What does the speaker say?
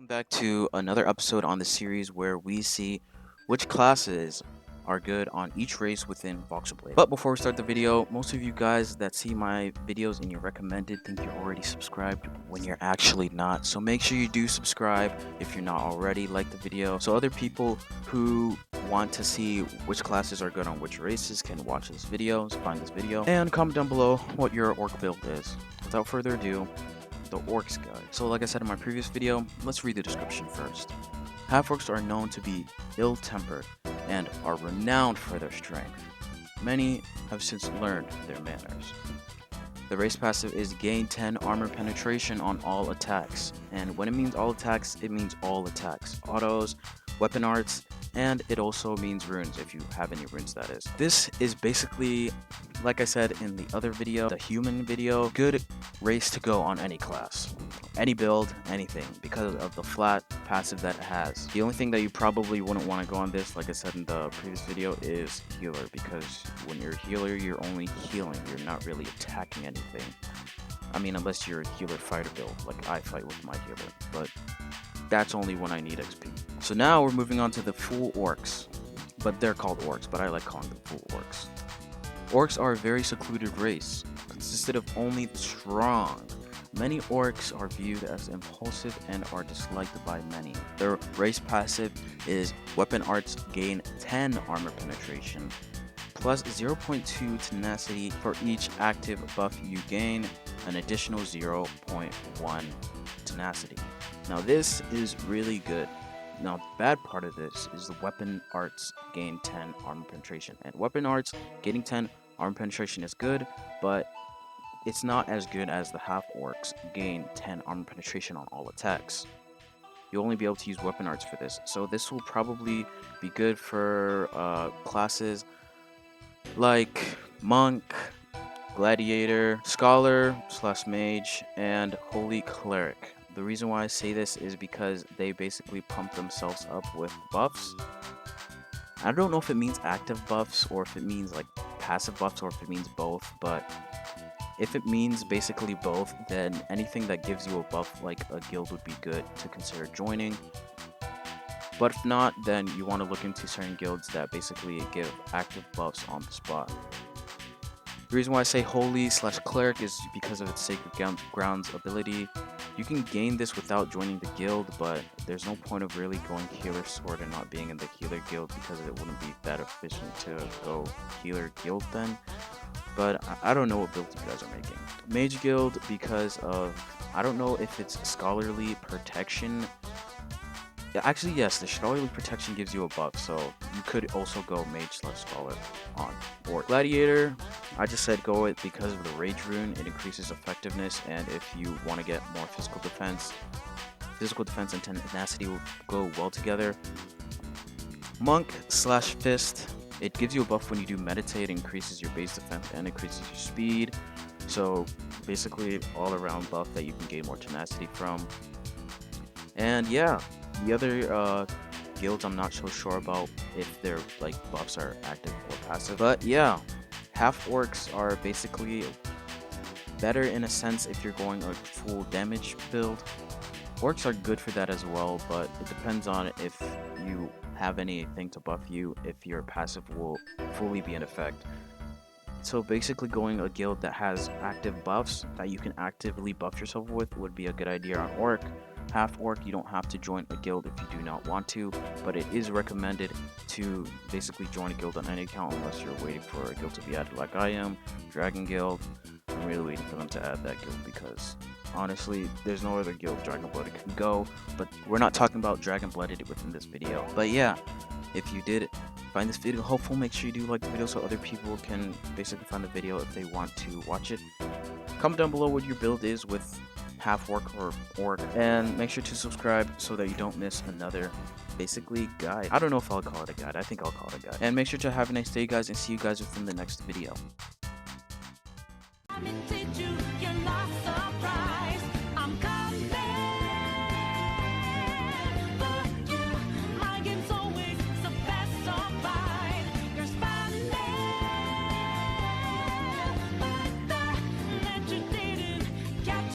Welcome back to another episode on the series where we see which classes are good on each race within Voxlblade. But before we start the video, most of you guys that see my videos and you're recommended think you're already subscribed when you're actually not. So make sure you do subscribe if you're not already. Like the video so other people who want to see which classes are good on which races can watch this video, find this video, and comment down below what your orc build is. Without further ado, the Orcs Guide. So like I said in my previous video, let's read the description first. Half-Orks are known to be ill-tempered and are renowned for their strength. Many have since learned their manners. The race passive is gain 10 armor penetration on all attacks. And when it means all attacks, it means all attacks. Autos, weapon arts, and it also means runes, if you have any runes that is. This is basically, like I said in the other video, the human video, good race to go on any class. Any build, anything, because of the flat passive that it has. The only thing that you probably wouldn't want to go on this, like I said in the previous video, is healer, because when you're a healer, you're only healing, you're not really attacking anything. I mean, unless you're a healer fighter build, like I fight with my healer, but that's only when I need XP. So now we're moving on to the full orcs, but they're called orcs, but I like calling them full orcs. Orcs are a very secluded race, consisted of only the strong. Many orcs are viewed as impulsive and are disliked by many. Their race passive is weapon arts gain 10 armor penetration, plus 0.2 tenacity for each active buff you gain, an additional 0.1 tenacity. Now this is really good. Now the bad part of this is the weapon arts gain 10 armor penetration, and weapon arts getting 10 armor penetration is good, but it's not as good as the Half-Orks gain 10 armor penetration on all attacks. You'll only be able to use weapon arts for this, so this will probably be good for classes like Monk, Gladiator, Scholar / Mage, and Holy Cleric. The reason why I say this is because they basically pump themselves up with buffs. I don't know if it means active buffs or if it means like passive buffs or if it means both, but if it means basically both, then anything that gives you a buff like a guild would be good to consider joining. But if not, then you want to look into certain guilds that basically give active buffs on the spot. The reason why I say Holy / Cleric is because of its Sacred Grounds ability. You can gain this without joining the guild, but there's no point of really going Healer Sword and not being in the Healer Guild because it wouldn't be that efficient to go Healer Guild then. But I don't know what build you guys are making. Mage Guild because of, I don't know if it's Scholarly Protection. Actually, yes, the Scholarly Protection gives you a buff, so you could also go Mage / Scholar on. Or Gladiator, I just said go it because of the Rage Rune. It increases effectiveness, and if you want to get more physical defense and tenacity will go well together. Monk / Fist, it gives you a buff when you do Meditate, increases your base defense and increases your speed. So basically all around buff that you can gain more tenacity from. And yeah, the other guilds I'm not so sure about if their like buffs are active or passive. But yeah, Half-Orks are basically better in a sense if you're going a full damage build. Orcs are good for that as well, but it depends on if you have anything to buff you, if your passive will fully be in effect. So basically going a guild that has active buffs that you can actively buff yourself with would be a good idea on Orc. Half-Ork, you don't have to join a guild if you do not want to, but it is recommended to basically join a guild on any account unless you're waiting for a guild to be added like I am. Dragon Guild, I'm really waiting for them to add that guild because honestly, there's no other guild Dragon Blooded can go, but we're not talking about Dragon Blooded within this video. But yeah, if you did find this video helpful, make sure you do like the video so other people can basically find the video if they want to watch it. Comment down below what your build is with Half-Ork or Orc, and make sure to subscribe so that you don't miss another basically guide. I don't know if I'll call it a guide, I think I'll call it a guide. And make sure to have a nice day guys, and see you guys within the next video.